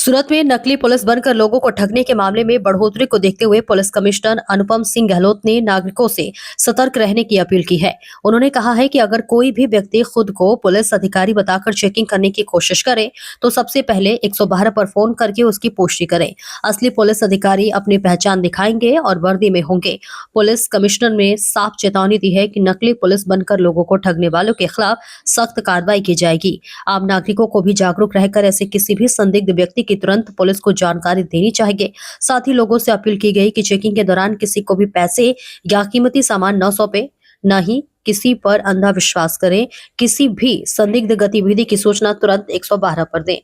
सूरत में नकली पुलिस बनकर लोगों को ठगने के मामले में बढ़ोतरी को देखते हुए पुलिस कमिश्नर अनुपम सिंह गहलोत ने नागरिकों से सतर्क रहने की अपील की है। उन्होंने कहा है कि अगर कोई भी व्यक्ति खुद को पुलिस अधिकारी बताकर चेकिंग करने की कोशिश करे तो सबसे पहले 112 पर फोन करके उसकी पुष्टि करें। असली पुलिस अधिकारी अपनी पहचान दिखाएंगे और वर्दी में होंगे। पुलिस कमिश्नर ने साफ चेतावनी दी है कि नकली पुलिस बनकर लोगों को ठगने वालों के खिलाफ सख्त कार्रवाई की जाएगी। आम नागरिकों को भी जागरूक रहकर ऐसे किसी भी संदिग्ध व्यक्ति की तुरंत पुलिस को जानकारी देनी चाहिए। साथ ही लोगों से अपील की गई कि चेकिंग के दौरान किसी को भी पैसे या कीमती सामान न सौंपे, न ही किसी पर अंधा विश्वास करें। किसी भी संदिग्ध गतिविधि की सूचना तुरंत 112 पर दें।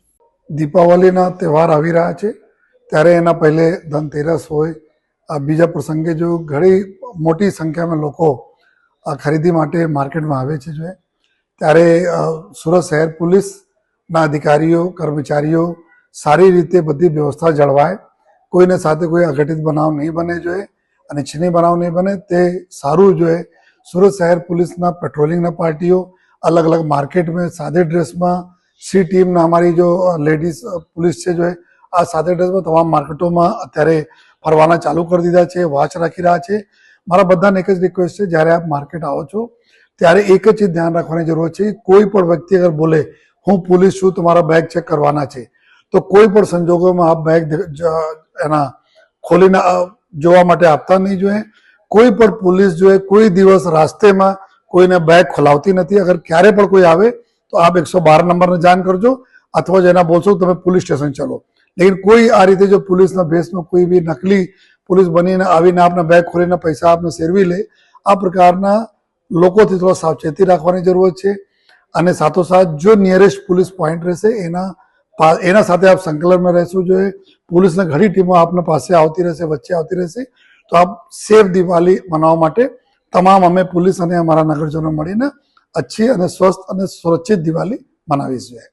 दीपावलीना तहेवार आवी रह्या छे त्यारे एना पहले धनतेरस होय आ बीजा प्रसंगे जो घणी मोटी संख्या में लोको खरीदी माटे मार्केट में आवे छे। जो त्यारे सूरत शहर पुलिस ना अधिकारीओ कर्मचारीओ सारी रीते बधी व्यवस्था जळवाय, कोईने साथे कोई अघटित बनाव नहीं बने जो अनिच्छनीय बनाव नहीं बने ते सारू जो सूरत शहर पुलिस ना पेट्रोलिंग ना पार्टीओ अलग अलग मार्केट में सादे ड्रेस में सी टीम ना हमारी जो लेडीज पुलिस है जो आ सादे ड्रेस में तमाम मार्केटों में अत्यारे फरवाना चालू कर दीधा है, वॉच राखी रह्या छे। मारा बधाने एक ज रिक्वेस्ट है, ज्यारे आप मार्केट आओ छो त्यारे एक ज चीज ध्यान रखवानी जरूर है। कोई पण व्यक्ति अगर बोले हूँ पुलिस छूं तमारा बैग चेक करवाना है तो कोई पण संजोगों में आप बैग एना खोलीने जोवा माटे आपता नहीं जो कोई पण पुलिस जो कोई दिवस रास्ते में कोईने बैग खोलावती नहीं। अगर क्यारे पण कोई आवे तो आप 112 नंबर ने जान करजो अथवा जेना बोलशो तमे पुलिस स्टेशन चलो। लेकिन कोई आ रीते जो पुलिस ना भेस में कोई भी नकली पुलिस बनीने आवीने आपने बैग खोलीने पैसा आपने सेरवी ले, आ प्रकारना लोकोथी थोड़ा सावचेती राखवानी जरूरत है। अने साथोसाथ जो नियरेस्ट पुलिस पॉइंट रहेशे एना साथे आप संकलन में रहशो। जो पुलिस ने घणी टीमों आपने पासे आवती रहेशे, वच्चे आवती रहेशे, तो आप सेफ दिवाली मनावा माटे तमाम अमे पुलिस अने अमारा नगरजनो मळीने अच्छी अने स्वस्थ अने सुरक्षित दिवाली मनावी छे।